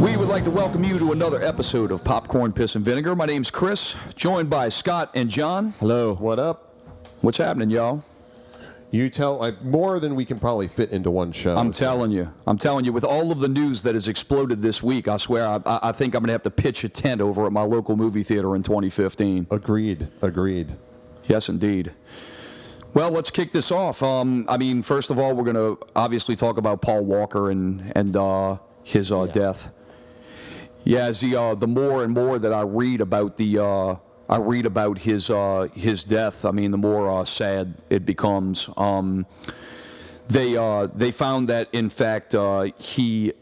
We would like to welcome you to another episode of Popcorn, Piss, and Vinegar. My name's Chris, joined by Scott and John. Hello. What up? What's happening, y'all? You tell more than we can probably fit into one show. I'm telling you, with all of the news that has exploded this week, I swear, I think I'm going to have to pitch a tent over at my local movie theater in 2015. Agreed. Yes, indeed. Well, let's kick this off. First of all, we're going to obviously talk about Paul Walker and his death. Yeah, the more and more that I read about his death, the more sad it becomes. They found that in fact he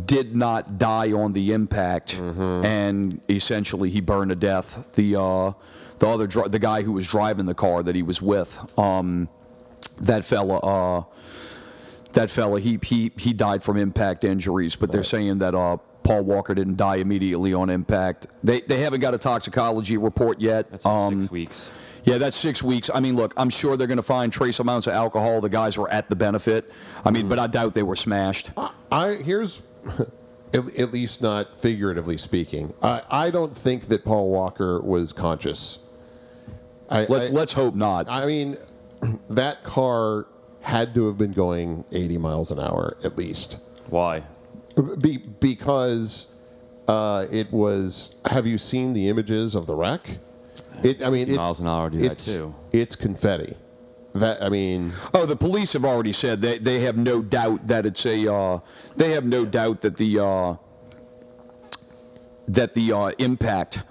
did not die on the impact, and essentially he burned to death. The guy who was driving the car that he was with, that fella, he died from impact injuries. But they're saying that Paul Walker didn't die immediately on impact. They haven't got a toxicology report yet. That's 6 weeks. Yeah, that's 6 weeks. Look, I'm sure they're going to find trace amounts of alcohol. The guys were at the benefit. But I doubt they were smashed. Here's, at least not figuratively speaking, I don't think that Paul Walker was conscious. Let's hope not. That car had to have been going 80 miles an hour at least. Why? Because it was. Have you seen the images of the wreck? It's miles an hour do that too. It's confetti. The police have already said they have no doubt that it's a. They have no doubt that the impact.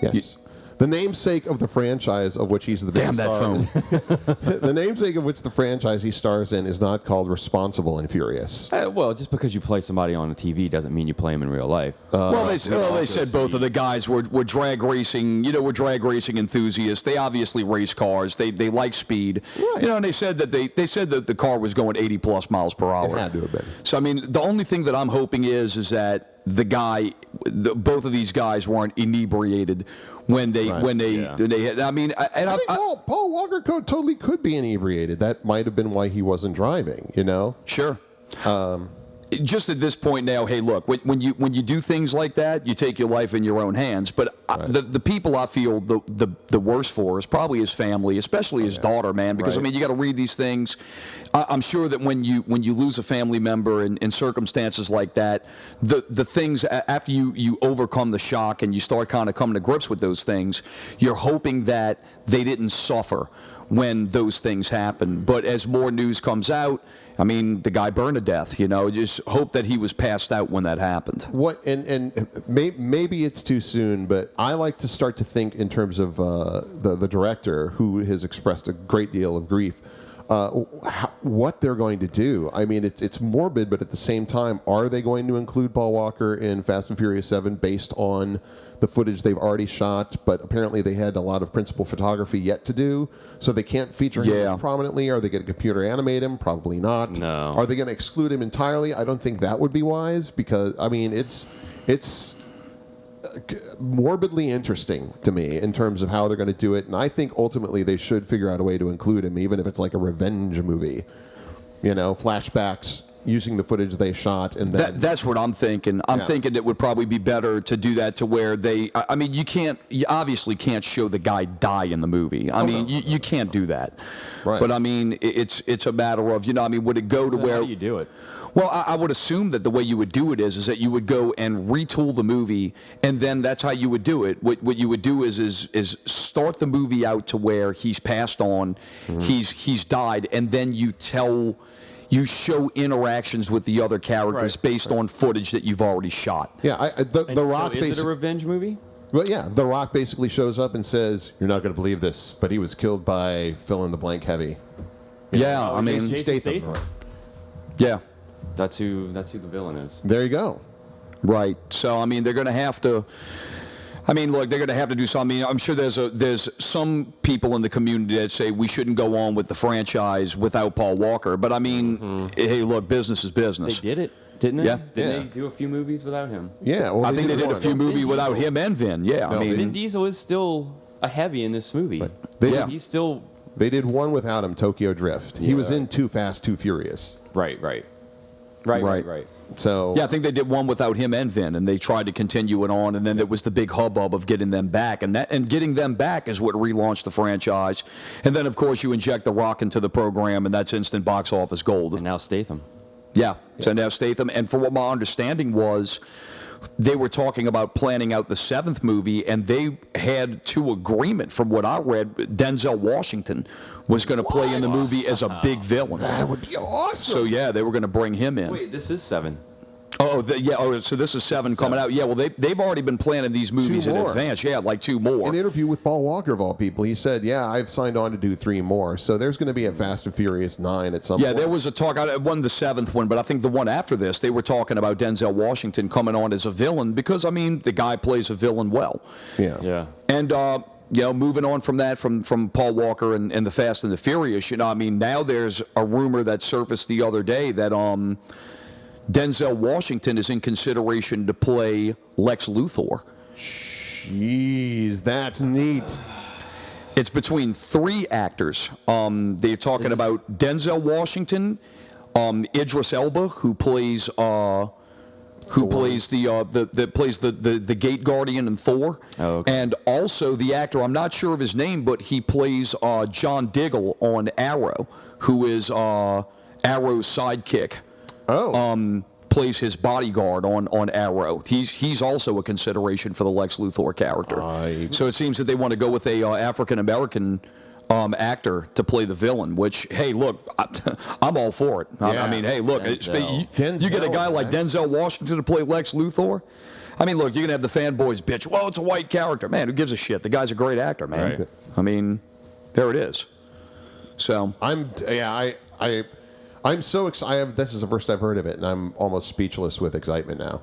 Yes. The namesake of the franchise of which he's the big star. Damn that phone. The namesake of which the franchise he stars in is not called Responsible and Furious. Well, just because you play somebody on the TV doesn't mean you play them in real life. They said both of the guys were drag racing. We're drag racing enthusiasts. They obviously race cars. They like speed. Right. And they said that the car was going 80 plus miles per hour. It had to have been. So the only thing that I'm hoping is that both of these guys weren't inebriated when they hit. I think Paul Walker totally could be inebriated. That might have been why he wasn't driving. Sure. Just at this point now, hey, look, when you do things like that, you take your life in your own hands. But the people I feel the worst for is probably his family, especially his daughter, man. Because you got to read these things. I'm sure that when you lose a family member in circumstances like that, the things after you overcome the shock and you start kind of coming to grips with those things, you're hoping that they didn't suffer when those things happen. But as more news comes out, the guy burned to death. Just hope that he was passed out when that happened. Maybe it's too soon, but I like to start to think in terms of the director, who has expressed a great deal of grief. What they're going to do. It's morbid, but at the same time, are they going to include Paul Walker in Fast and Furious 7 based on the footage they've already shot? But apparently they had a lot of principal photography yet to do, so they can't feature him as prominently. Are they going to computer animate him? Probably not. No. Are they going to exclude him entirely? I don't think that would be wise, because it's morbidly interesting to me in terms of how they're going to do it, and I think ultimately they should figure out a way to include him, even if it's like a revenge movie, flashbacks using the footage they shot, and then that's what I'm thinking. I'm thinking it would probably be better to do that to where you obviously can't show the guy die in the movie. You can't do that. Right. But it's a matter of would it go to where? How do you do it? Well, I would assume that the way you would do it is that you would go and retool the movie, and then that's how you would do it. What you would do is start the movie out to where he's passed on, he's died, and then you show interactions with the other characters based on footage that you've already shot. Yeah, the Rock. So is it a revenge movie? Well, yeah, The Rock basically shows up and says, "You're not going to believe this, but he was killed by fill in the blank heavy." Jason Statham. Yeah. That's who the villain is. There you go. Right. So they're going to have to. Look, they're going to have to do something. I'm sure there's some people in the community that say we shouldn't go on with the franchise without Paul Walker. But hey, look, business is business. They did it, didn't they? Yeah. Didn't they do a few movies without him? Yeah. Well, I think they did a few movies without him and Vin. Yeah. No, Vin Diesel is still a heavy in this movie. He's still. They did one without him, Tokyo Drift. He was in Too Fast, Too Furious. Right. Right. So Yeah, I think they did one without him and Vin, and they tried to continue it on, and then there was the big hubbub of getting them back, and getting them back is what relaunched the franchise. And then, of course, you inject The Rock into the program, and that's instant box office gold. And now Statham. Yeah, so now Statham, and for what my understanding was, they were talking about planning out the 7th movie, and they had to agreement, from what I read, Denzel Washington was going to play in the movie as a big villain. that would be awesome. So yeah, they were going to bring him in. Wait, this is 7. So this is 7 coming out. Yeah, well, they've already been planning these movies in more. advance. Yeah, like 2 more. An interview with Paul Walker, of all people, he said, "Yeah, I've signed on to do 3 more." So there's going to be a Fast and Furious 9 at some point. Yeah, there was a talk. I won the 7th one, but I think the one after this, they were talking about Denzel Washington coming on as a villain because, I mean, the guy plays a villain well. Yeah. And, moving on from that, from Paul Walker and the Fast and the Furious, I mean, now there's a rumor that surfaced the other day that Denzel Washington is in consideration to play Lex Luthor. Jeez, that's neat. It's between 3 actors. They're talking about Denzel Washington, Idris Elba, who plays the Gate Guardian in Thor, and also the actor, I'm not sure of his name, but he plays John Diggle on Arrow, who is Arrow's sidekick. Plays his bodyguard on Arrow. He's also a consideration for the Lex Luthor character. So it seems that they want to go with a African American actor to play the villain. Which, hey, look, I'm all for it. I mean, hey, look, you get a guy like Denzel Washington to play Lex Luthor. I mean, look, you're gonna have the fanboys bitch. Well, it's a white character, man. Who gives a shit? The guy's a great actor, man. Right. I mean, there it is. So I'm so excited. This is the first I've heard of it, and I'm almost speechless with excitement now.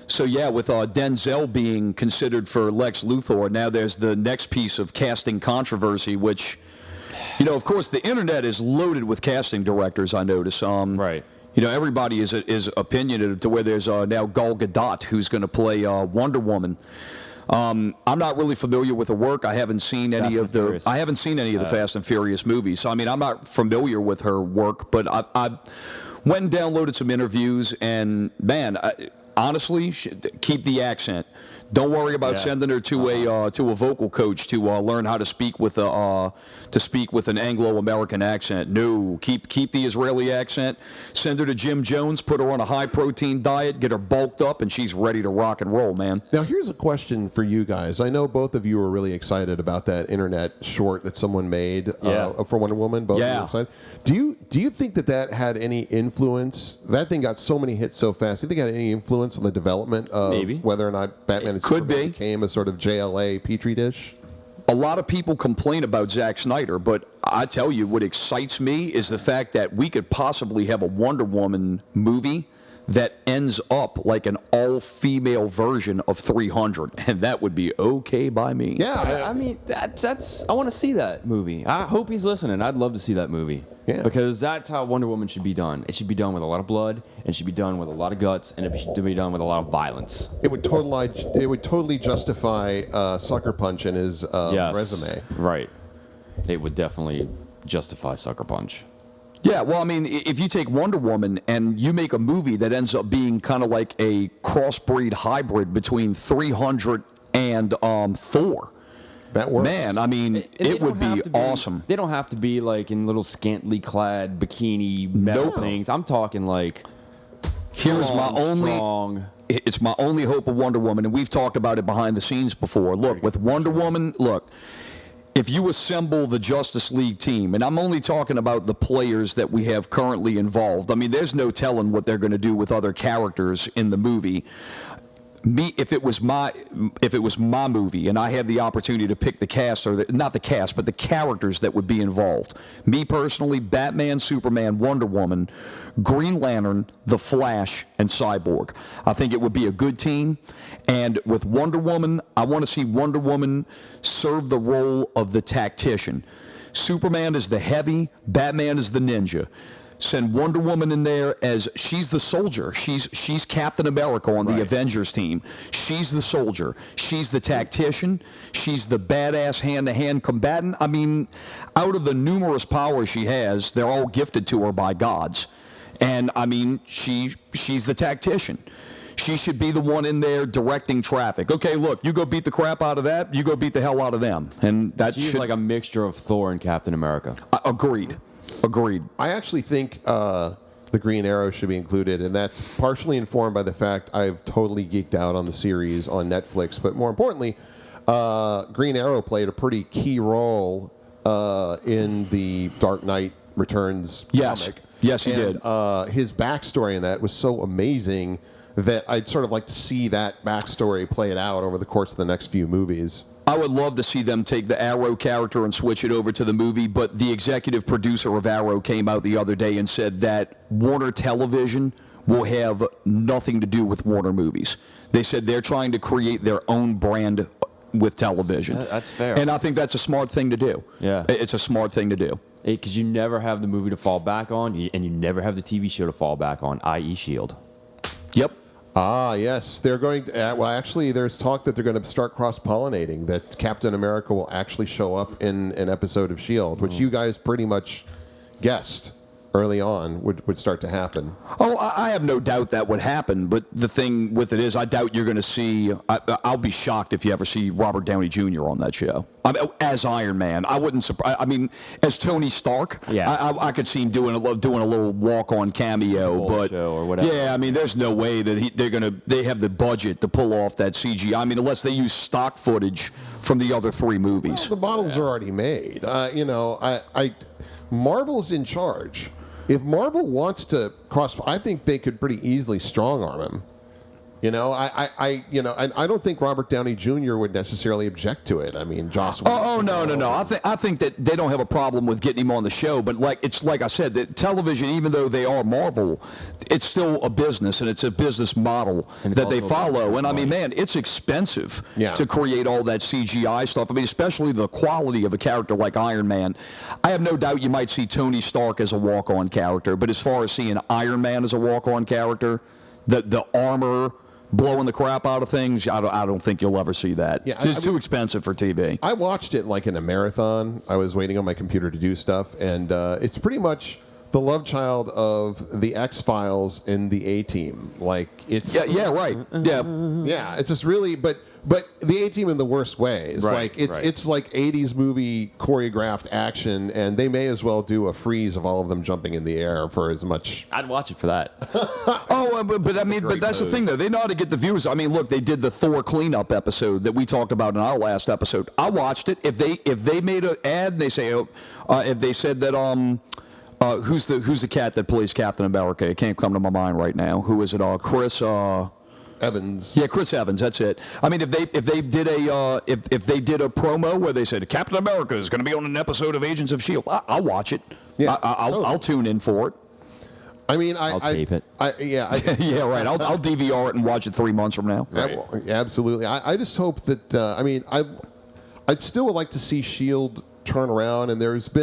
So yeah, with Denzel being considered for Lex Luthor, now there's the next piece of casting controversy, which, of course, the internet is loaded with casting directors. I notice. Right. Everybody is opinionated to where there's now Gal Gadot who's going to play Wonder Woman. I'm not really familiar with her work. I haven't seen any of the Fast and Furious movies. So I mean, I'm not familiar with her work, but I went and downloaded some interviews, and man, honestly, keep the accent. Don't worry about sending her to a vocal coach to learn how to speak with an Anglo-American accent. No, keep the Israeli accent. Send her to Jim Jones. Put her on a high-protein diet. Get her bulked up, and she's ready to rock and roll, man. Now, here's a question for you guys. I know both of you were really excited about that internet short that someone made for Wonder Woman. Both of you were excited. Do you think that had any influence? That thing got so many hits so fast. Do you think it had any influence on the development of whether or not Batman and Superman became a sort of JLA petri dish? A lot of people complain about Zack Snyder, but I tell you, what excites me is the fact that we could possibly have a Wonder Woman movie that ends up like an all-female version of 300, and that would be okay by me. Yeah, I mean, that's I want to see that movie. I hope he's listening. I'd love to see that movie. Yeah. Because that's how Wonder Woman should be done. It should be done with a lot of blood, and it should be done with a lot of guts, and it should be done with a lot of violence. It would totally justify Sucker Punch in his resume. Right. It would definitely justify Sucker Punch. Yeah, well, I mean, if you take Wonder Woman and you make a movie that ends up being kind of like a crossbreed hybrid between 300 and Thor, that works. Man, I mean, it would be awesome. They don't have to be like in little scantily clad bikini metal things. I'm talking like it's my only hope of Wonder Woman, and we've talked about it behind the scenes before. Look, with Wonder Woman, if you assemble the Justice League team, and I'm only talking about the players that we have currently involved. I mean, there's no telling what they're going to do with other characters in the movie. If it was my movie and I had the opportunity to pick the cast, or not the cast, but the characters that would be involved. Me personally, Batman, Superman, Wonder Woman, Green Lantern, The Flash, and Cyborg. I think it would be a good team. And with Wonder Woman, I want to see Wonder Woman serve the role of the tactician. Superman is the heavy, Batman is the ninja. Send Wonder Woman in there as she's the soldier. She's Captain America on the Avengers team. She's the soldier. She's the tactician. She's the badass hand-to-hand combatant. I mean, out of the numerous powers she has, they're all gifted to her by gods. And I mean, she's the tactician. She should be the one in there directing traffic. Okay, look, you go beat the crap out of that. You go beat the hell out of them. And that She's should, like a mixture of Thor and Captain America. Agreed. I actually think the Green Arrow should be included, and that's partially informed by the fact I've totally geeked out on the series on Netflix. But more importantly, Green Arrow played a pretty key role in the Dark Knight Returns comic. Yes, he and, did. His backstory in that was so amazing that I'd sort of like to see that backstory play it out over the course of the next few movies. I would love to see them take the Arrow character and switch it over to the movie, but the executive producer of Arrow came out the other day and said that Warner Television will have nothing to do with Warner Movies. They said they're trying to create their own brand with television. That's fair. And I think that's a smart thing to do. Yeah. It's a smart thing to do. Because you never have the movie to fall back on, and you never have the TV show to fall back on, i.e. S.H.I.E.L.D. Yep. Ah, yes. They're going to, well, actually, there's talk that they're going to start cross-pollinating, that Captain America will actually show up in an episode of S.H.I.E.L.D., which you guys pretty much guessed early on would start to happen. Oh, I have no doubt that would happen, but the thing with it is I doubt you're going to see, I'll be shocked if you ever see Robert Downey Jr. on that show. As Iron Man. I wouldn't surprise, I mean, as Tony Stark, yeah. I could see him doing a little walk-on cameo, but show or whatever. Yeah, I mean, there's no way that they have the budget to pull off that CGI. I mean, unless they use stock footage from the other three movies. Well, the models are already made. Marvel's in charge. If Marvel wants to I think they could pretty easily strong-arm him. I don't think Robert Downey Jr. would necessarily object to it. I mean, Joss. No. I think that they don't have a problem with getting him on the show, but like I said, that television, even though they are Marvel, it's still a business and it's a business model that they follow. And I mean, man, it's expensive to create all that CGI stuff. I mean, especially the quality of a character like Iron Man. I have no doubt you might see Tony Stark as a walk-on character, but as far as seeing Iron Man as a walk-on character, the armor blowing the crap out of things, I don't think you'll ever see that. Yeah, it's too expensive for TV. I watched it like in a marathon. I was waiting on my computer to do stuff, and it's pretty much the love child of the X-Files and the A-Team. Like it's right. Yeah, it's just really, but the A-Team in the worst ways. Right, like it's like 80s movie choreographed action, and they may as well do a freeze of all of them jumping in the air for as much. I'd watch it for that. But I mean, but that's the thing though. They know how to get the viewers. I mean, look, they did the Thor cleanup episode that we talked about in our last episode. I watched it. If they made an ad, and they say if they said that who's the cat that plays Captain America? It can't come to my mind right now. Who is it? Chris. Evans. Yeah, Chris Evans. That's it. I mean, if they did a promo where they said Captain America is going to be on an episode of Agents of S.H.I.E.L.D., I'll watch it. Yeah, I'll tune in for it. I mean, I'll tape it. Yeah, right. I'll DVR it and watch it 3 months from now. Right. Absolutely. I just hope that. I'd still like to see S.H.I.E.L.D. turn around, and there have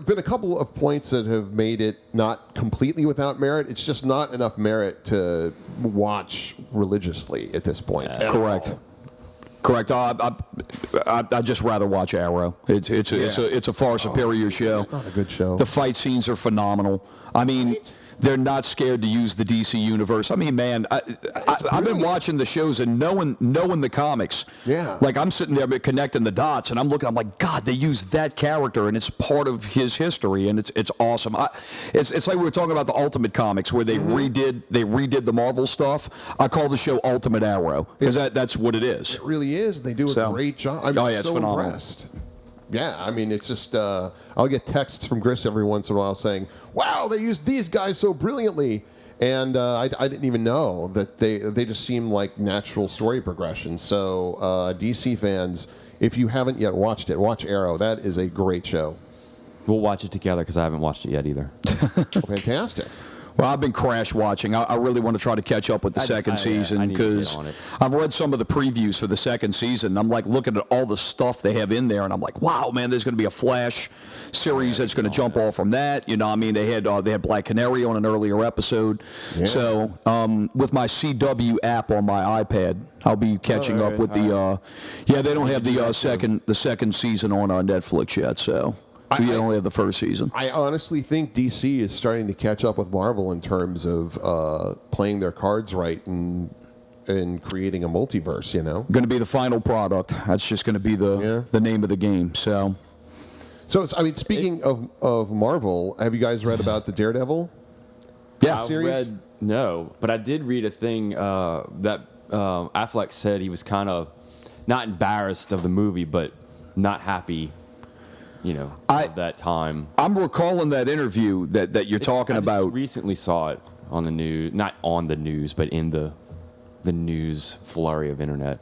been a couple of points that have made it not completely without merit. It's just not enough merit to watch religiously at this point. Correct. I'd just rather watch Arrow. It's a far superior show. Not a good show. The fight scenes are phenomenal. I mean, they're not scared to use the DC universe. I mean, man, I've been watching the shows and knowing the comics. Yeah. Like I'm sitting there connecting the dots, and I'm like, God, they used that character, and it's part of his history, and it's awesome. It's like we were talking about the Ultimate Comics, where they redid the Marvel stuff. I call the show Ultimate Arrow because that's what it is. It really is. They do a great job. I'm it's phenomenal. Impressed. Yeah, I mean, it's just, I'll get texts from Chris every once in a while saying, wow, they used these guys so brilliantly. And I didn't even know that they just seem like natural story progression. So, DC fans, if you haven't yet watched it, watch Arrow. That is a great show. We'll watch it together because I haven't watched it yet either. Fantastic. Well, I've been crash watching. I really want to try to catch up with the second season because I've read some of the previews for the second season. I'm like looking at all the stuff they have in there, and I'm like, wow, man, there's going to be a Flash series that's going to jump off from that. You know, I mean, they had Black Canary on an earlier episode. Yeah. So with my CW app on my iPad, I'll be catching up with the. They don't have the second season on Netflix yet, so. We only have the first season. I honestly think DC is starting to catch up with Marvel in terms of playing their cards right and creating a multiverse. You know, Going to be the final product. That's just going to be the name of the game. So I mean, speaking of Marvel, have you guys read about the Daredevil? yeah, series? No, but I did read a thing that Affleck said he was kind of not embarrassed of the movie, but not happy, at that time. I'm recalling that interview that you're talking I just about. recently saw it on the news, not on the news, but in the news flurry of internet.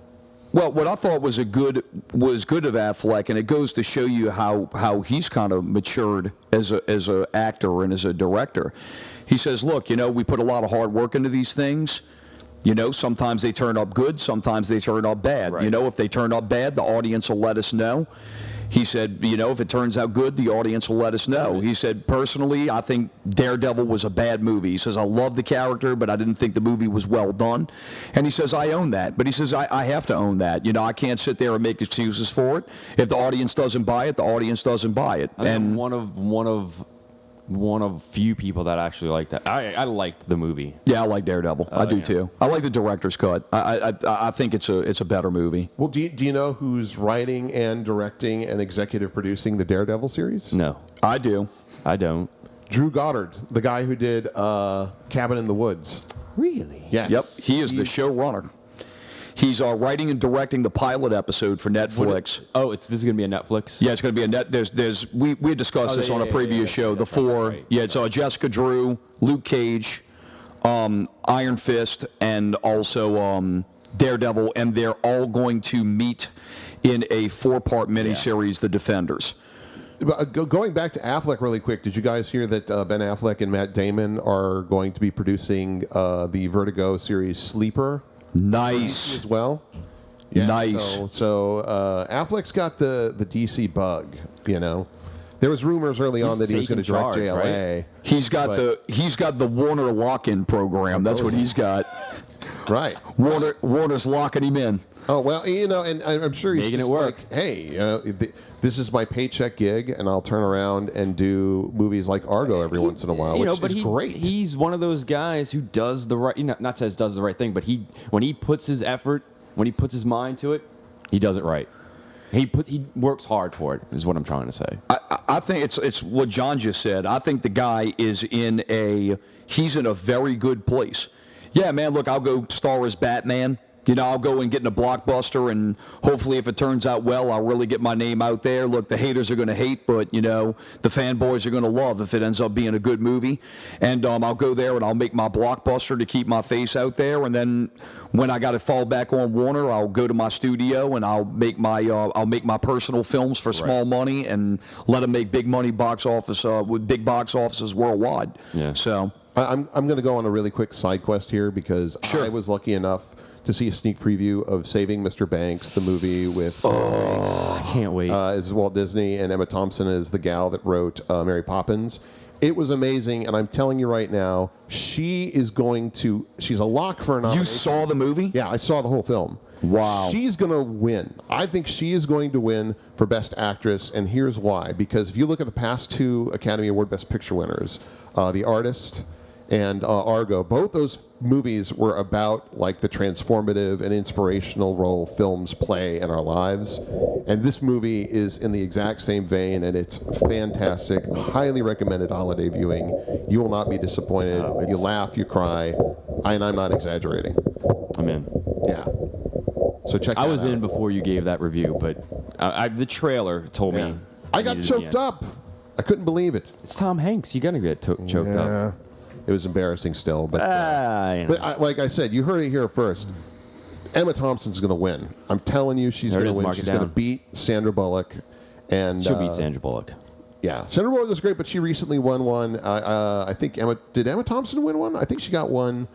Well, what I thought was good of Affleck, and it goes to show you how he's kind of matured as a actor and as a director. He says, "Look, we put a lot of hard work into these things. Sometimes they turn up good, sometimes they turn up bad. Right. If they turn up bad, the audience will let us know." He said, if it turns out good, the audience will let us know. He said, personally, I think Daredevil was a bad movie. He says, I love the character, but I didn't think the movie was well done. And he says, I own that. But he says, I have to own that. I can't sit there and make excuses for it. If the audience doesn't buy it, the audience doesn't buy it. And one of few people that actually liked that. I liked the movie. Yeah, I like Daredevil. I do too. I like the director's cut. I think it's a better movie. Well, do you know who's writing and directing and executive producing the Daredevil series? No, I do. I don't. Drew Goddard, the guy who did Cabin in the Woods. Really? Yes. Yep, he is the showrunner. He's writing and directing the pilot episode for Netflix. This is going to be a Netflix? Yeah, it's going to be a net. We discussed this on a previous show. The four. Right. Yeah, it's Jessica Drew, Luke Cage, Iron Fist, and also Daredevil, and they're all going to meet in a 4-part miniseries, The Defenders. Going back to Affleck really quick, did you guys hear that Ben Affleck and Matt Damon are going to be producing the Vertigo series Sleeper? Nice. As well. Nice. So Affleck's got the DC bug. There was rumors early on that he was going to direct taking charge, JLA. right? He's got the Warner lock-in program. That's what he's got. Right. Warner's locking him in. Oh well, and I'm sure he's Making just it work. like, hey, this is my paycheck gig, and I'll turn around and do movies like Argo every once in a while, which is great. He's one of those guys who does the right, not says does the right thing, but when he puts his effort, when he puts his mind to it, he does it right. He works hard for it, is what I'm trying to say. I think it's what John just said. I think the guy is he's in a very good place. Yeah, man, look, I'll go star as Batman. I'll go and get in a blockbuster, and hopefully if it turns out well, I'll really get my name out there. Look, the haters are going to hate, but, the fanboys are going to love if it ends up being a good movie. And I'll go there and I'll make my blockbuster to keep my face out there. And then when I got to fall back on Warner, I'll go to my studio and I'll make my personal films for small money and let them make big money box office with big box offices worldwide. Yeah. So I'm going to go on a really quick side quest here because I was lucky enough to see a sneak preview of Saving Mr. Banks, the movie with I can't wait. As Walt Disney and Emma Thompson as the gal that wrote Mary Poppins. It was amazing, and I'm telling you right now, she's a lock for a nomination. You saw the movie? Yeah, I saw the whole film. Wow. She's going to win. I think she is going to win for Best Actress, and here's why. Because if you look at the past 2 Academy Award Best Picture winners, The Artist and Argo, both those movies were about like the transformative and inspirational role films play in our lives. And this movie is in the exact same vein, and it's fantastic. Highly recommended holiday viewing. You will not be disappointed. You laugh, you cry, and I'm not exaggerating. I'm in. Yeah. So check that out. I was in before you gave that review, but the trailer told me. I got choked up. I couldn't believe it. It's Tom Hanks. You're going to get choked up. It was embarrassing still, but like I said, you heard it here first. Emma Thompson's going to win. I'm telling you, she's going to win. She's going to beat Sandra Bullock, and she'll beat Sandra Bullock. Yeah, Sandra Bullock was great, but she recently won one. I think did Emma Thompson win one? I think she got one.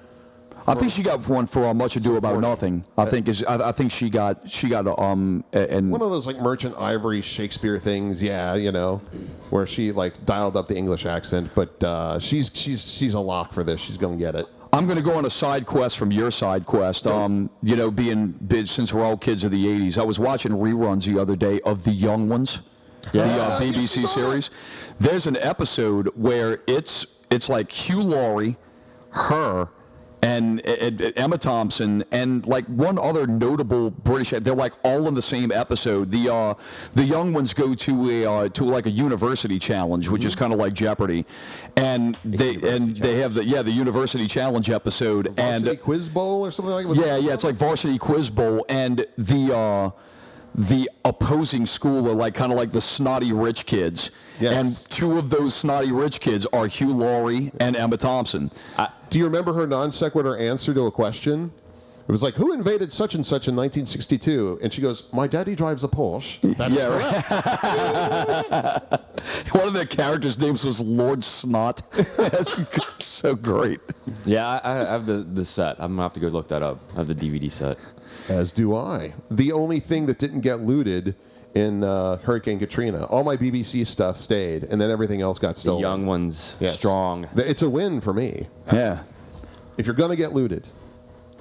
I think she got one for Much Ado About Nothing. I think she got and one of those like Merchant Ivory Shakespeare things. Yeah, where she like dialed up the English accent. But she's a lock for this. She's going to get it. I'm going to go on a side quest from your side quest. Being since we're all kids of the '80s, I was watching reruns the other day of The Young Ones. the BBC series. There's an episode where it's like Hugh Laurie, her, and Emma Thompson, and like one other notable British. They're like all in the same episode. The young ones go to like a university challenge, which is kind of like Jeopardy, and they have the university challenge episode Varsity Quiz Bowl or something like that. Yeah, it's like Varsity Quiz Bowl, and the opposing school are like kind of like the snotty rich kids. Yes. And two of those snotty rich kids are Hugh Laurie and Emma Thompson. Do you remember her non sequitur answer to a question? It was like, who invaded such and such in 1962? And she goes, my daddy drives a Porsche. That is correct. One of the characters' names was Lord Snot. That's so great. Yeah, I have the set. I'm going to have to go look that up. I have the DVD set. As do I. The only thing that didn't get looted in Hurricane Katrina, all my BBC stuff stayed, and then everything else got stolen. The young ones, strong. It's a win for me. Yeah. If you're going to get looted.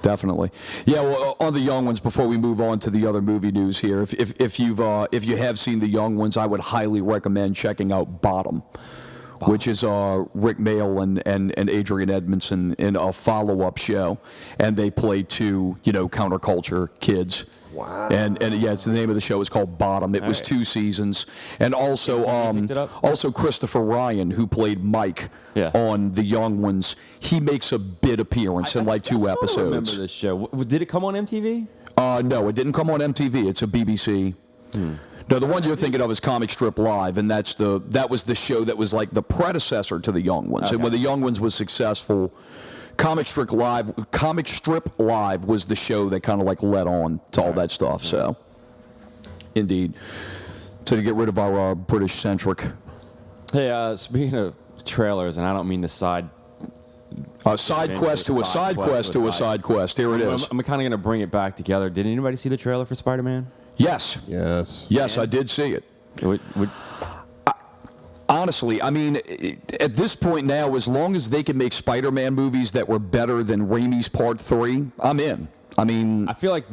Definitely. Yeah, well, on the young ones, before we move on to the other movie news here, if you have seen the young ones, I would highly recommend checking out Bottom. Which is Rick Mayall and Adrian Edmondson in a follow-up show, and they play two counterculture kids. Wow. And yeah, it's the name of the show is called Bottom. It was 2 seasons, and also Christopher Ryan, who played Mike on the young ones, he makes a bit appearance in like 2 episodes. I remember this show. Did it come on MTV? No, it didn't come on MTV. It's a BBC. No, the one you're thinking of is Comic Strip Live, and that was the show that was like the predecessor to the Young Ones. Okay. And when the Young Ones was successful, Comic Strip Live was the show that kind of like led on to all that stuff. So, indeed, to get rid of our British centric. Hey, speaking of trailers, and I don't mean the side quest to a side quest to a side quest. Here it is. I'm kind of going to bring it back together. Did anybody see the trailer for Spider-Man? Yes. Yes, I did see it. Honestly, I mean, at this point now, as long as they can make Spider-Man movies that were better than Raimi's Part 3, I'm in. I mean, I feel like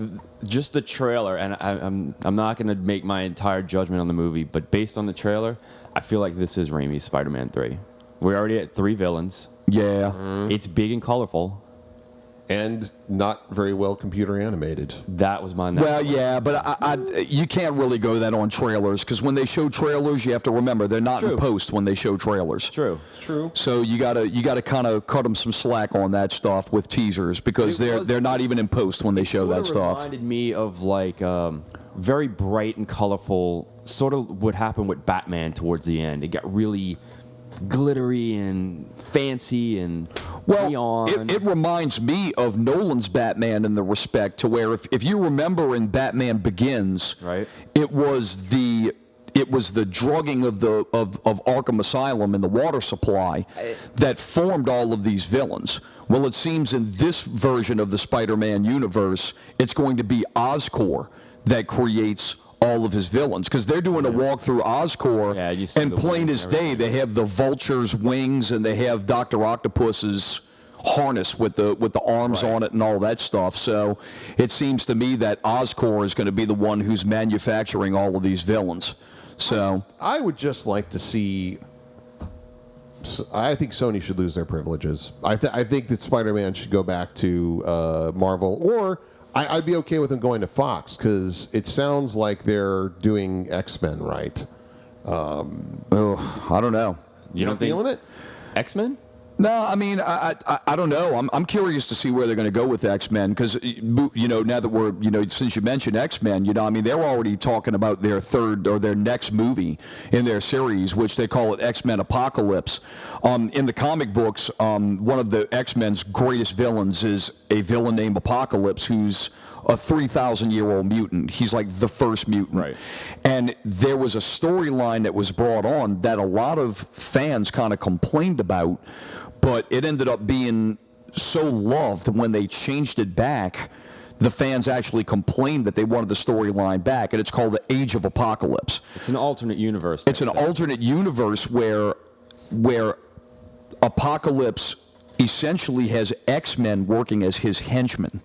just the trailer, and I'm not going to make my entire judgment on the movie, but based on the trailer, I feel like this is Raimi's Spider-Man 3. We're already at 3 villains. Yeah. It's big and colorful. And not very well computer animated. That was my. Well, yeah, but you can't really go that on trailers, because when they show trailers, you have to remember they're not in post when they show trailers. True. So you gotta kind of cut them some slack on that stuff with teasers, because they're not even in post when they show that stuff. It reminded me of like very bright and colorful, sort of what happened with Batman towards the end. It got really glittery and fancy and neon. It reminds me of Nolan's Batman in the respect to where if you remember in Batman Begins, right, it was the drugging of Arkham Asylum and the water supply that formed all of these villains. Well, it seems in this version of the Spider-Man universe, it's going to be Oscorp that creates all of his villains, because they're doing a walk through Oscorp, and plain as day, they have the Vulture's wings and they have Dr. Octopus's harness with the arms on it and all that stuff. So it seems to me that Oscorp is going to be the one who's manufacturing all of these villains. So I would just like to see. I think Sony should lose their privileges. I think that Spider-Man should go back to Marvel, or I'd be okay with them going to Fox, because it sounds like they're doing Xmen right. I don't know. You don't feeling it? X-Men? No, I mean, I don't know. I'm curious to see where they're going to go with X-Men, because, now that we're, since you mentioned X-Men, I mean, they're already talking about their third or their next movie in their series, which they call it X-Men Apocalypse. In the comic books, one of the X-Men's greatest villains is a villain named Apocalypse, who's a 3,000-year-old mutant. He's like the first mutant. Right. And there was a storyline that was brought on that a lot of fans kind of complained about, but it ended up being so loved when they changed it back. The fans actually complained that they wanted the storyline back, and it's called the Age of Apocalypse. It's an alternate universe. It's an alternate universe where Apocalypse essentially has X-Men working as his henchmen.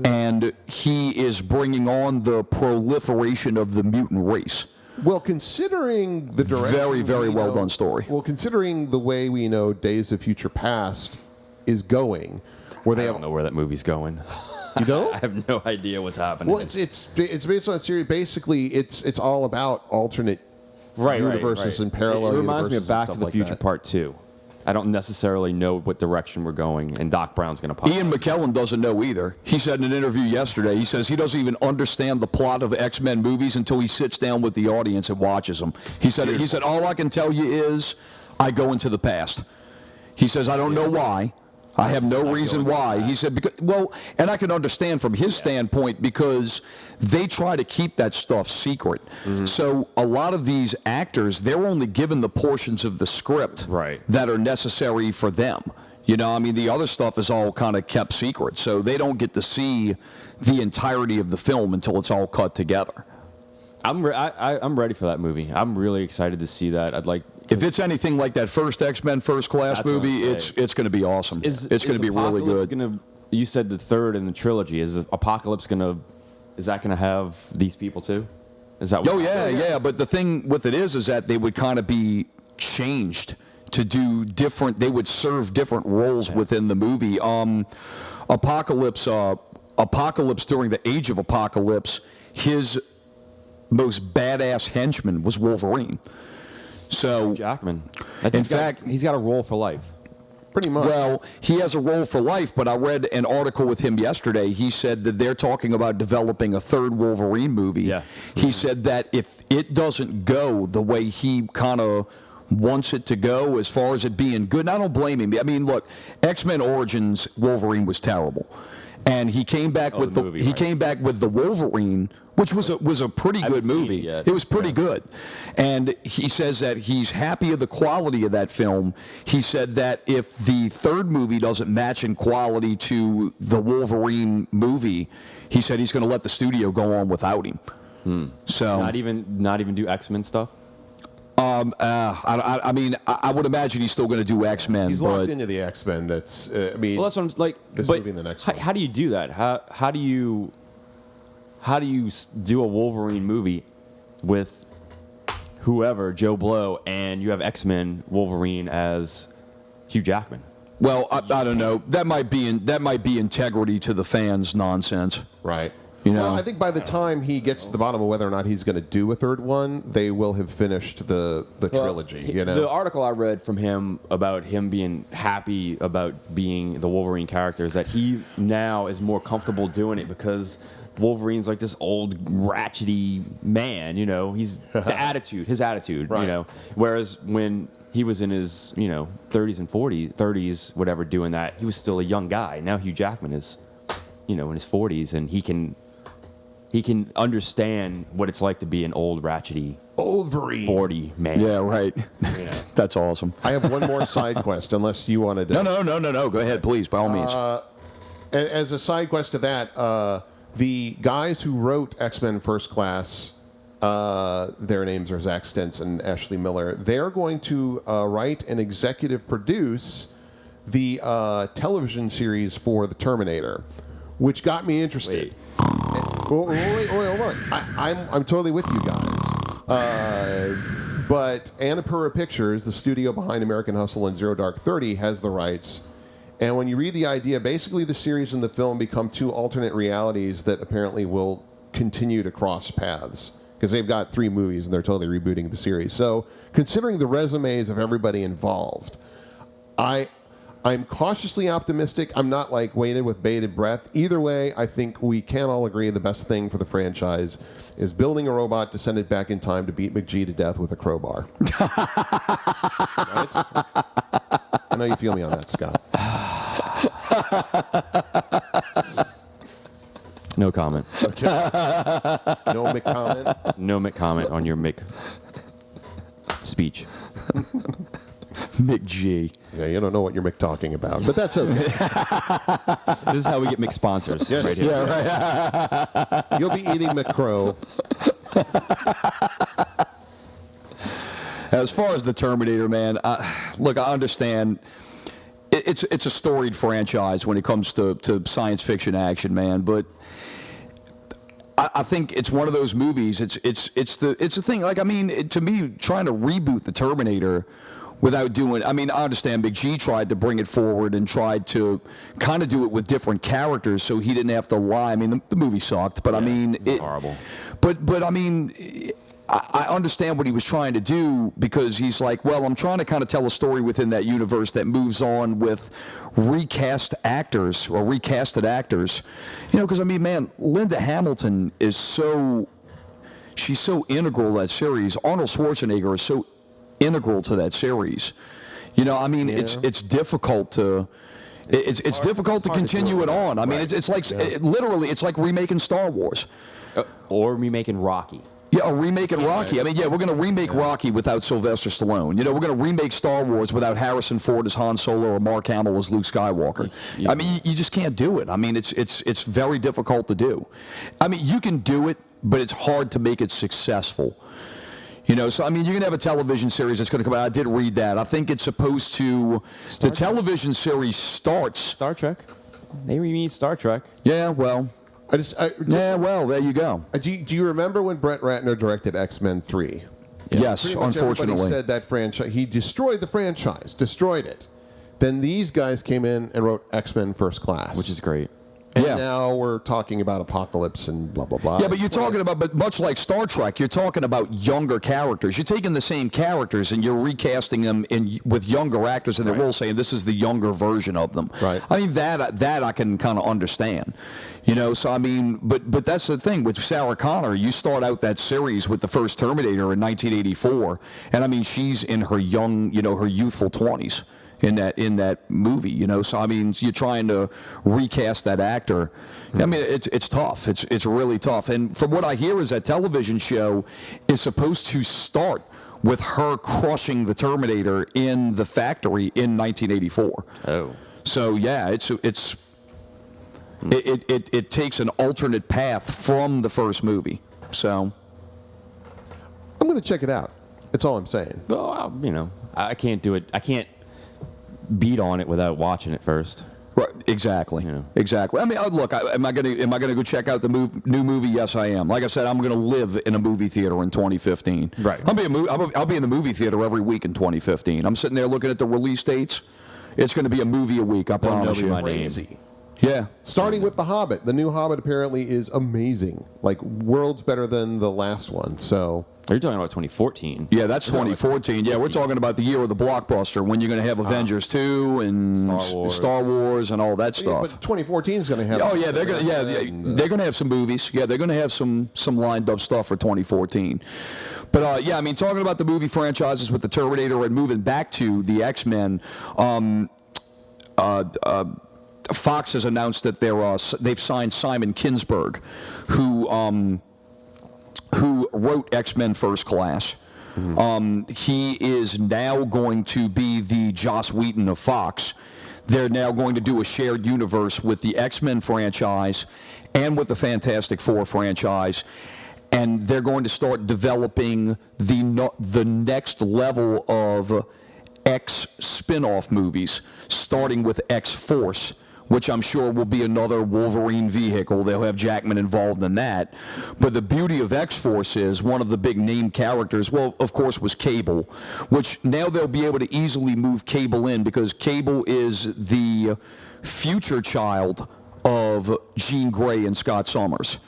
And he is bringing on the proliferation of the mutant race. Well, considering the direction, Very, very we well know- done story. Well, considering the way we know Days of Future Past is going, where I they don't know where that movie's going. you don't. I have no idea what's happening. Well, it's based on a series. Basically, it's all about alternate universes and parallel. It reminds me universes of Back and to stuff the like Future that. Part 2. I don't necessarily know what direction we're going, and Doc Brown's going to pop. Ian McKellen doesn't know either. He said in an interview yesterday, he says he doesn't even understand the plot of X-Men movies until he sits down with the audience and watches them. He said, all I can tell you is I go into the past. He says, I don't know why. I have no reason why. He said, and I can understand from his standpoint because they try to keep that stuff secret. So a lot of these actors, they're only given the portions of the script that are necessary for them. You know, I mean, the other stuff is all kind of kept secret. So they don't get to see the entirety of the film until it's all cut together. I'm ready for that movie. I'm really excited to see that. I'd like. If it's anything like that first X-Men First Class That's what movie, I'm it's going to be awesome. It's going to be really Apocalypse good. You said the third in the trilogy. Is Apocalypse is that gonna have these people too? Is that? Oh yeah. But the thing with it is that they would kind of be changed to do different. They would serve different roles within the movie. Apocalypse during the Age of Apocalypse, his most badass henchman was Wolverine. So, Jackman. in fact, he's got a role for life. Pretty much. Well, he has a role for life, but I read an article with him yesterday. He said that they're talking about developing a third Wolverine movie. Yeah. He said that if it doesn't go the way he kind of wants it to go as far as it being good, and I don't blame him. I mean, look, X-Men Origins Wolverine was terrible. And he came back with came back with the Wolverine, which was a pretty good movie. It was pretty good. And he says that he's happy of the quality of that film. He said that if the third movie doesn't match in quality to the Wolverine movie, he said he's going to let the studio go on without him. So Not even do X-Men stuff. I mean, I would imagine he's still going to do X-Men. He's but locked into the X-Men. That's I mean, Well, that's what I'm like. This But movie and the next how, one. how do you do that? How do you do a Wolverine movie with whoever, Joe Blow, and you have X-Men Wolverine as Hugh Jackman? well, I don't know. That might be integrity to the fans nonsense. right. You know? Well, I think by the time he gets to the bottom of whether or not he's going to do a third one, they will have finished the trilogy. You know, The article I read from him about him being happy about being the Wolverine character is that he now is more comfortable doing it because Wolverine's like this old ratchety man. You know, he's his attitude. Right. You know, whereas when he was in his 30s and 30s, whatever, doing that, he was still a young guy. Now Hugh Jackman is, in his 40s, and he can understand what it's like to be an old ratchety Wolverine. 40 man. Yeah, right. That's awesome. I have one more side quest, unless you wanted to. No. Go ahead, please, by all means. As a side quest to that, the guys who wrote X-Men First Class, their names are Zach Stentz and Ashley Miller. They're going to write and executive produce the television series for the Terminator, which got me interested. Wait. Wait, hold on. I'm totally with you guys. But Annapurna Pictures, the studio behind American Hustle and Zero Dark 30, has the rights. And when you read the idea, basically the series and the film become two alternate realities that apparently will continue to cross paths. Because they've got 3 movies and they're totally rebooting the series. So, considering the resumes of everybody involved, I'm cautiously optimistic. I'm not waited with bated breath. Either way, I think we can all agree the best thing for the franchise is building a robot to send it back in time to beat McGee to death with a crowbar. Right? I know you feel me on that, Scott. No comment. Okay. No McComment. No comment on your speech. McG. Yeah, you don't know what you're talking about, but that's okay. This is how we get sponsors. Yes, right here. yeah, right. You'll be eating McCrow. As far as the Terminator, man, look, I understand. It's a storied franchise when it comes to science fiction action, man. But I I think it's one of those movies. It's the thing. Like, I mean, to me, trying to reboot the Terminator without doing. I mean, I understand Big G tried to bring it forward and tried to kind of do it with different characters, so he didn't have to lie. I mean, the movie sucked, but I mean, it's horrible. But I mean, I understand what he was trying to do, because he's like, well, I'm trying to kind of tell a story within that universe that moves on with recast actors or recasted actors. You know, because I mean, man, Linda Hamilton is she's so integral to that series. Arnold Schwarzenegger is so integral to that series. You know, I mean, it's difficult to. It's difficult to continue it on. I mean, it's like literally, it's like remaking Star Wars, or remaking Rocky. Yeah, or remaking Rocky. I mean, yeah, we're going to remake Rocky without Sylvester Stallone. You know, we're going to remake Star Wars without Harrison Ford as Han Solo or Mark Hamill as Luke Skywalker. I mean, you just can't do it. I mean, it's very difficult to do. I mean, you can do it, but it's hard to make it successful. You know, so I mean, you're going to have a television series that's going to come out. I did read that. I think it's supposed to. The television series starts. Star Trek. They remade Star Trek. Yeah, well. Well, there you go. Do you remember when Brett Ratner directed X-Men 3? Yeah. Yes, unfortunately. Everybody said that franchise. He destroyed the franchise. Destroyed it. Then these guys came in and wrote X-Men First Class, which is great. And now we're talking about Apocalypse and blah, blah, blah. Yeah, but you're talking about, but much like Star Trek, you're talking about younger characters. You're taking the same characters and you're recasting them with younger actors in their role, saying this is the younger version of them. Right. I mean, that I can kind of understand. You know, so I mean, but that's the thing with Sarah Connor. You start out that series with the first Terminator in 1984, and I mean, she's in her young, her youthful 20s. In that movie, so I mean, you're trying to recast that actor. I mean, it's tough. It's really tough. And from what I hear, is that television show is supposed to start with her crushing the Terminator in the factory in 1984. Oh, so yeah, it takes an alternate path from the first movie. So I'm going to check it out. That's all I'm saying. Well, I can't do it. I can't beat on it without watching it first. Right, exactly. Yeah. Exactly. I mean, look, am I gonna go check out the new movie? Yes, I am. Like I said, I'm gonna live in a movie theater in 2015. Right. I'll be in the movie theater every week in 2015. I'm sitting there looking at the release dates. It's gonna be a movie a week. I promise you. Crazy. Yeah. Starting with The Hobbit. The new Hobbit apparently is amazing. Like, worlds better than the last one. So. Are you talking about 2014? Yeah, that's 2014. Yeah, we're talking about the year of the blockbuster, when you're going to have Avengers 2 and Star Wars and all that stuff. But 2014 is going to have. Oh yeah, they're going to have some movies. Yeah, they're going to have some lined up stuff for 2014. But yeah, I mean, talking about the movie franchises with the Terminator and moving back to the X-Men. Fox has announced that they've signed Simon Kinberg, who wrote X-Men First Class. Mm-hmm. He is now going to be the Joss Whedon of Fox. They're now going to do a shared universe with the X-Men franchise and with the Fantastic Four franchise. And they're going to start developing the next level of X spin-off movies, starting with X-Force, which I'm sure will be another Wolverine vehicle. They'll have Jackman involved in that. But the beauty of X-Force is one of the big name characters, well, of course, was Cable, which now they'll be able to easily move Cable in, because Cable is the future child of Jean Grey and Scott Summers.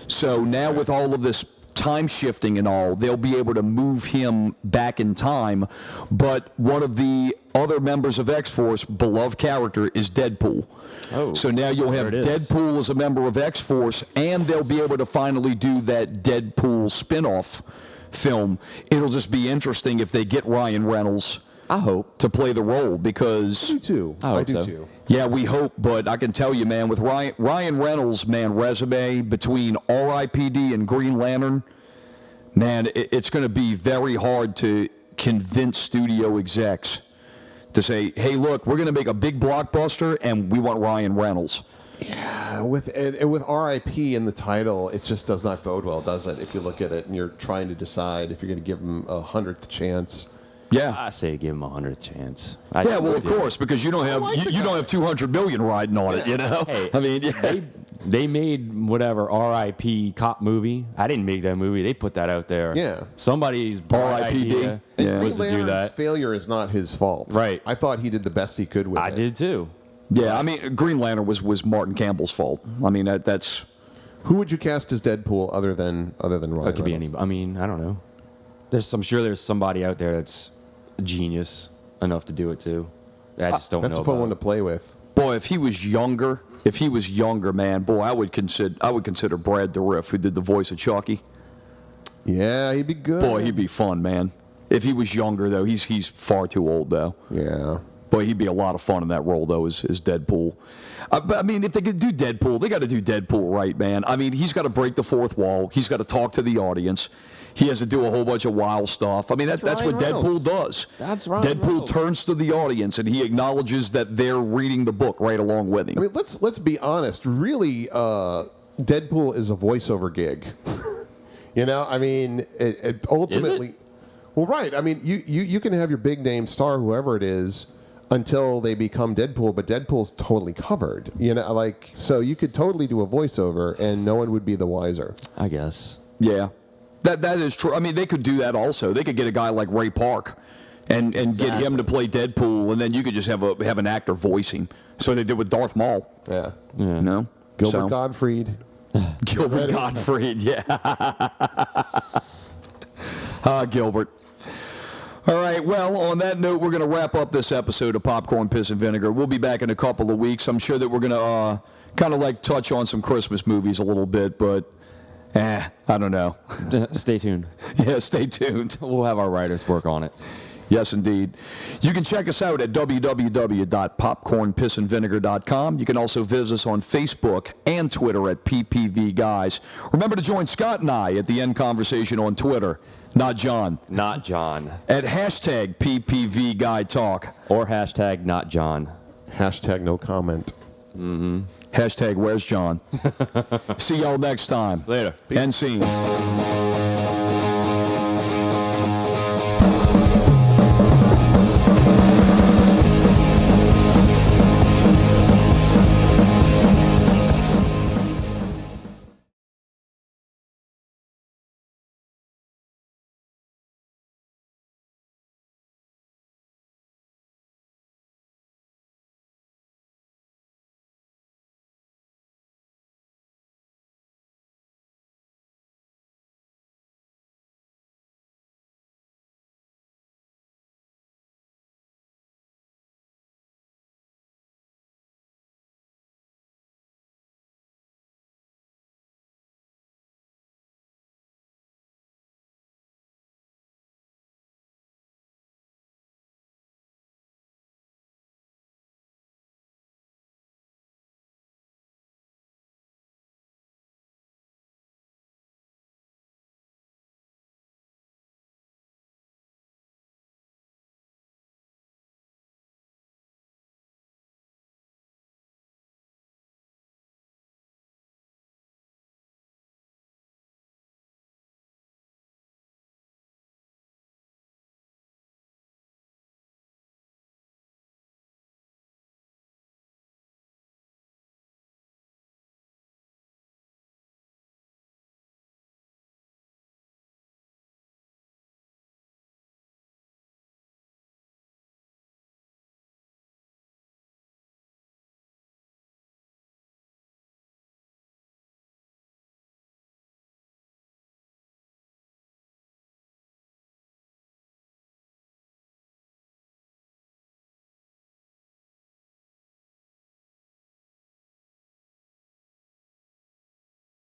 So now with all of this time shifting and all, they'll be able to move him back in time. But one of the other members of X-Force, beloved character, is Deadpool. Oh, so now you'll have Deadpool as a member of X-Force, and they'll be able to finally do that Deadpool spin-off film. It'll just be interesting if they get Ryan Reynolds, I hope, to play the role, because I do too. I do too. Yeah, we hope, but I can tell you, man, with Ryan Reynolds, man, resume between R.I.P.D. and Green Lantern, man, it's going to be very hard to convince studio execs to say, hey, look, we're going to make a big blockbuster and we want Ryan Reynolds. Yeah, with R.I.P. in the title, it just does not bode well, does it? If you look at it and you're trying to decide if you're going to give him a 100th chance. Yeah, I say give him a 100th chance. Well, of course, because you don't have 200 million riding on it, you know. Hey, I mean, They made whatever R.I.P. cop movie. I didn't make that movie. They put that out there. Yeah. Somebody's R.I.P.D. idea Yeah. was to do that. Failure is not his fault. Right. I thought he did the best he could with it. I did too. Yeah, I mean, Green Lantern was Martin Campbell's fault. I mean, that's... Who would you cast as Deadpool other than Ryan? It could be Reynolds? anybody. I mean, I don't know. I'm sure there's somebody out there that's a genius enough to do it too. I just don't know. That's a fun one to play with. Boy, if he was younger, man, boy, I would consider Brad Dourif, who did the voice of Chucky. Yeah, he'd be good. Boy, he'd be fun, man. If he was younger, though, he's far too old, though. Yeah. Boy, he'd be a lot of fun in that role, though, as Deadpool. But, I mean, if they could do Deadpool, they got to do Deadpool right, man. I mean, he's got to break the fourth wall. He's got to talk to the audience. He has to do a whole bunch of wild stuff. I mean, that's what Ryan Deadpool Reynolds. does. That's Ryan Deadpool Reynolds. turns to the audience, and he acknowledges that they're reading the book right along with him. I mean, let's be honest. Really, Deadpool is a voiceover gig. You know, I mean, it ultimately. Is it? Well, right. I mean, you can have your big name star, whoever it is, until they become Deadpool, but Deadpool's totally covered. You know, like, so you could totally do a voiceover, and no one would be the wiser. I guess. Yeah, that is true. I mean, they could do that also. They could get a guy like Ray Park and get him to play Deadpool, and then you could just have an actor voice him. So they did with Darth Maul. Yeah. You know? Gilbert So- Gottfried. Gilbert Gottfried, yeah. Gilbert. All right, well, on that note, we're going to wrap up this episode of Popcorn, Piss, and Vinegar. We'll be back in a couple of weeks. I'm sure that we're going to kind of like touch on some Christmas movies a little bit, but I don't know. Stay tuned. Yeah, stay tuned. We'll have our writers work on it. Yes, indeed. You can check us out at www.popcornpissandvinegar.com. You can also visit us on Facebook and Twitter at PPVGuys. Remember to join Scott and I at the End Conversation on Twitter. Not John. Not John. At hashtag PPVGuyTalk. Or hashtag not John. Hashtag no comment. Hashtag where's John. See y'all next time. Later. End scene.